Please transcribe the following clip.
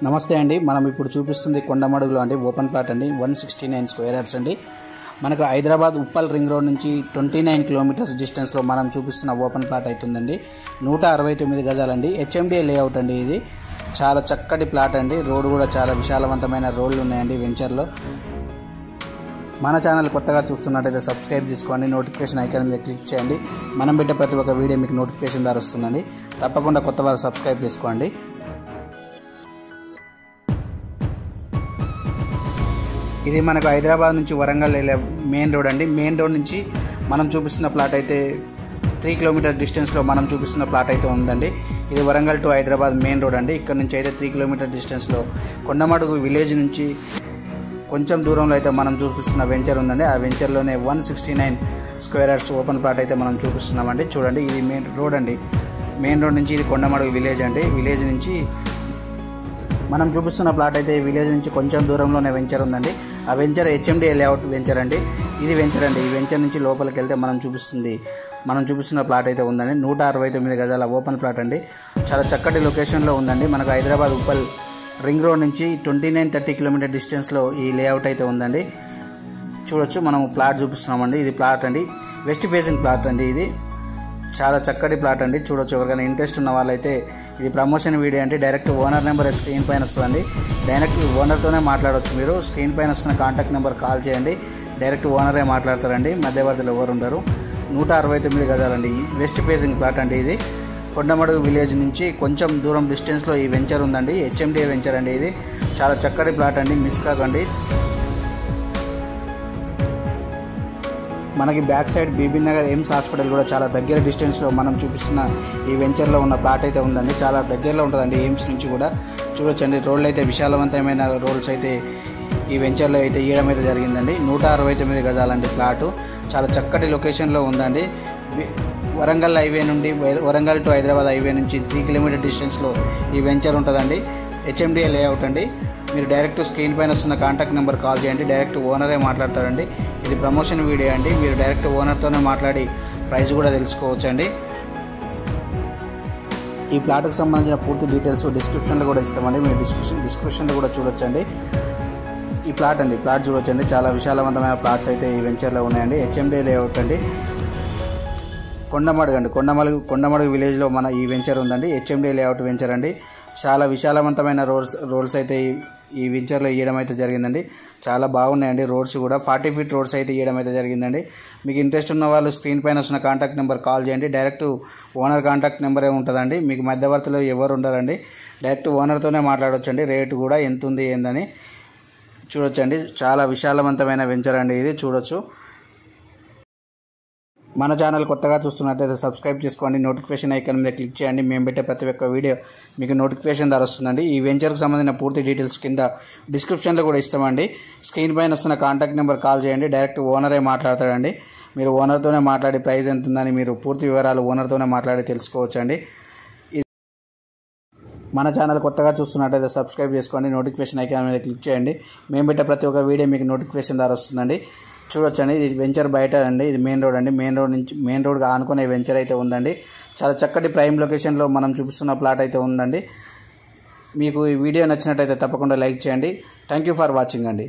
నమస్తే అండి. మనం ఇప్పుడు చూపిస్తుంది కొండమడుగులో అండి ఓపెన్ ప్లాట్ అండి. 169 స్క్వేర్ యార్డ్స్ అండి. మనకు హైదరాబాద్ ఉప్పల్ రింగ్ రోడ్ నుంచి 29 కిలోమీటర్స్ డిస్టెన్స్లో మనం చూపిస్తున్న ఓపెన్ ప్లాట్ అవుతుందండి. 169 గజాలండి. హెచ్ఎండిఏ లేఅవుట్ అండి. ఇది చాలా చక్కటి ప్లాట్ అండి. రోడ్ కూడా చాలా విశాలవంతమైన రోడ్లు ఉన్నాయండి వెంచర్లో. మన ఛానల్ కొత్తగా చూస్తున్నట్టయితే సబ్స్క్రైబ్ చేసుకోండి, నోటిఫికేషన్ ఐకాన్ మీద క్లిక్ చేయండి. మనం పెట్టే ప్రతి ఒక్క వీడియో మీకు నోటిఫికేషన్ ద్వారా వస్తుందండి. తప్పకుండా కొత్త వాళ్ళు సబ్స్క్రైబ్ చేసుకోండి. ఇది మనకు హైదరాబాద్ నుంచి వరంగల్ వెళ్ళే మెయిన్ రోడ్ అండి. మెయిన్ రోడ్ నుంచి మనం చూపిస్తున్న ప్లాట్ అయితే 3 కిలోమీటర్ డిస్టెన్స్లో మనం చూపిస్తున్న ప్లాట్ అయితే ఉందండి. ఇది Warangal to Hyderabad main road అండి. ఇక్కడ నుంచి అయితే 3 కిలోమీటర్ డిస్టెన్స్లో కొండమడుగు విలేజ్ నుంచి కొంచెం దూరంలో అయితే మనం చూపిస్తున్న వెంచర్ ఉందండి. ఆ వెంచర్లోనే 169 స్క్వేర్ యార్డ్స్ ఓపెన్ ప్లాట్ అయితే మనం చూపిస్తున్నామండి. చూడండి, ఇది మెయిన్ రోడ్ అండి. మెయిన్ రోడ్ నుంచి ఇది కొండమడుగు విలేజ్ అండి. విలేజ్ నుంచి మనం చూపిస్తున్న ప్లాట్ అయితే విలేజ్ నుంచి కొంచెం దూరంలోనే వెంచర్ ఉందండి. ఆ వెంచర్ హెచ్ఎండిఏ లేఅవుట్ వెంచర్ అండి. ఇది వెంచర్ అండి. ఈ వెంచర్ నుంచి లోపలికి వెళ్తే మనం చూపిస్తున్న ప్లాట్ అయితే ఉందండి. 169 గజాల ఓపెన్ ప్లాట్ అండి. చాలా చక్కటి లొకేషన్లో ఉందండి. మనకు హైదరాబాద్ ఉప్పల్ రింగ్ రోడ్ నుంచి 29-30 కిలోమీటర్ డిస్టెన్స్లో ఈ లేఅవుట్ అయితే ఉందండి. చూడొచ్చు, మనం ప్లాట్ చూపిస్తున్నామండి. ఇది ప్లాట్ అండి, వెస్ట్ ఫేసింగ్ ప్లాట్ అండి. ఇది చాలా చక్కటి ప్లాట్ అండి. చూడొచ్చు, ఎవరికైనా ఇంట్రెస్ట్ ఉన్న వాళ్ళైతే ఇది ప్రమోషన్ వీడియో అంటే డైరెక్ట్ ఓనర్ నెంబర్ స్క్రీన్ పైన వస్తుందండి. డైరెక్ట్ ఓనర్తోనే మాట్లాడవచ్చు. మీరు స్క్రీన్ పైన వస్తున్న కాంటాక్ట్ నెంబర్ కాల్ చేయండి. డైరెక్ట్ ఓనరే మాట్లాడతారండి, మధ్యవర్తులు ఎవరు ఉండరు. 169 గజాలండి. వెస్ట్ ఫేసింగ్ ప్లాట్ అండి. ఇది కొండమడుగు విలేజ్ నుంచి కొంచెం దూరం డిస్టెన్స్లో ఈ వెంచర్ ఉందండి. హెచ్ఎండిఏ వెంచర్ అండి. ఇది చాలా చక్కటి ప్లాట్ అండి, మిస్ కాకండి. మనకి back side BB Nagar AIIMS hospital కూడా చాలా దగ్గర డిస్టెన్స్లో మనం చూపిస్తున్న ఈ వెంచర్లో ఉన్న ప్లాట్ అయితే ఉందండి. చాలా దగ్గరలో ఉంటుందండి ఎయిమ్స్ నుంచి కూడా. చూడొచ్చండి, రోడ్లు అయితే విశాలవంతమైన రోడ్స్ అయితే ఈ వెంచర్లో అయితే ఇవ్వడం అయితే జరిగిందండి. 169 గజాలండి ప్లాటు. చాలా చక్కటి లొకేషన్లో ఉందండి. వరంగల్ హైవే నుండి వరంగల్ టు హైదరాబాద్ హైవే నుంచి 3 కిలోమీటర్ డిస్టెన్స్లో ఈ వెంచర్ ఉంటుందండి. హెచ్ఎండిఏ లేఅవుట్ అండి. మీరు డైరెక్ట్ స్క్రీన్ పైన వస్తున్న కాంటాక్ట్ నెంబర్ కాల్ చేయండి. డైరెక్ట్ ఓనరే మాట్లాడతారండి. ఇది ప్రమోషన్ వీడియో అండి. మీరు డైరెక్ట్ ఓనర్తోనే మాట్లాడి ప్రైస్ కూడా తెలుసుకోవచ్చు అండి. ఈ ప్లాట్కి సంబంధించిన పూర్తి డీటెయిల్స్ డిస్క్రిప్షన్లో కూడా ఇస్తామండి. మీరు డిస్క్రిప్షన్లో కూడా చూడొచ్చండి. ఈ ప్లాట్ అండి, ప్లాట్ చూడొచ్చండి. చాలా విశాలవంతమైన ప్లాట్స్ అయితే ఈ వెంచర్లో ఉన్నాయండి. హెచ్ఎండిఏ లేఅవుట్ అండి. కొండమడుగు విలేజ్లో మన ఈ వెంచర్ ఉందండి. హెచ్ఎండిఏ లేఅవుట్ వెంచర్ అండి. చాలా విశాలవంతమైన రోడ్స్ అయితే ఈ వెంచర్లో ఇవ్వడం అయితే జరిగిందండి. చాలా బాగున్నాయండి రోడ్స్ కూడా. 40 ఫీట్ రోడ్స్ అయితే ఇవ్వడం అయితే జరిగిందండి. మీకు ఇంట్రెస్ట్ ఉన్న వాళ్ళు స్క్రీన్ పైన వస్తున్న కాంటాక్ట్ నెంబర్ కాల్ చేయండి. డైరెక్ట్ ఓనర్ కాంటాక్ట్ నెంబరే ఉంటుందండి. మీకు మధ్యవర్తిలో ఎవరు ఉండరండి. డైరెక్ట్ ఓనర్తోనే మాట్లాడవచ్చండి. రేటు కూడా ఎంత ఉంది ఏందని చూడొచ్చండి. చాలా విశాలవంతమైన వెంచర్ అండి. ఇది చూడొచ్చు. మన ఛానల్ కొత్తగా చూస్తున్నట్లయితే సబ్స్క్రైబ్ చేసుకోండి, నోటిఫికేషన్ ఐకాన్ మీద క్లిక్ చేయండి. మేము పెట్టే ప్రతి ఒక్క వీడియో మీకు నోటిఫికేషన్ ద్వారా వస్తుందండి. ఈ వెంచర్కి సంబంధించిన పూర్తి డీటెయిల్స్ కింద డిస్క్రిప్షన్లో కూడా ఇస్తామండి. స్క్రీన్ పైన వస్తున్న కాంటాక్ట్ నెంబర్ కాల్ చేయండి. డైరెక్ట్ ఓనరే మాట్లాడతాడండి. మీరు ఓనర్తోనే మాట్లాడి ప్రైస్ ఎంత ఉందని మీరు పూర్తి వివరాలు ఓనర్తోనే మాట్లాడి తెలుసుకోవచ్చండి. మన ఛానల్ కొత్తగా చూస్తున్నట్టయితే సబ్స్క్రైబ్ చేసుకోండి, నోటిఫికేషన్ ఐకాన్ మీద క్లిక్ చేయండి. మేము పెట్టే ప్రతి ఒక్క వీడియో మీకు నోటిఫికేషన్ ద్వారా వస్తుందండి. చూడొచ్చండి, ఇది వెంచర్ బయట అండి. ఇది మెయిన్ రోడ్ అండి. మెయిన్ రోడ్ ఆనుకునే వెంచర్ అయితే ఉందండి. చాలా చక్కటి ప్రైమ్ లొకేషన్లో మనం చూపిస్తున్న ప్లాట్ అయితే ఉందండి. మీకు ఈ వీడియో నచ్చినట్టయితే తప్పకుండా లైక్ చేయండి. థ్యాంక్ యూ ఫర్ వాచింగ్ అండి.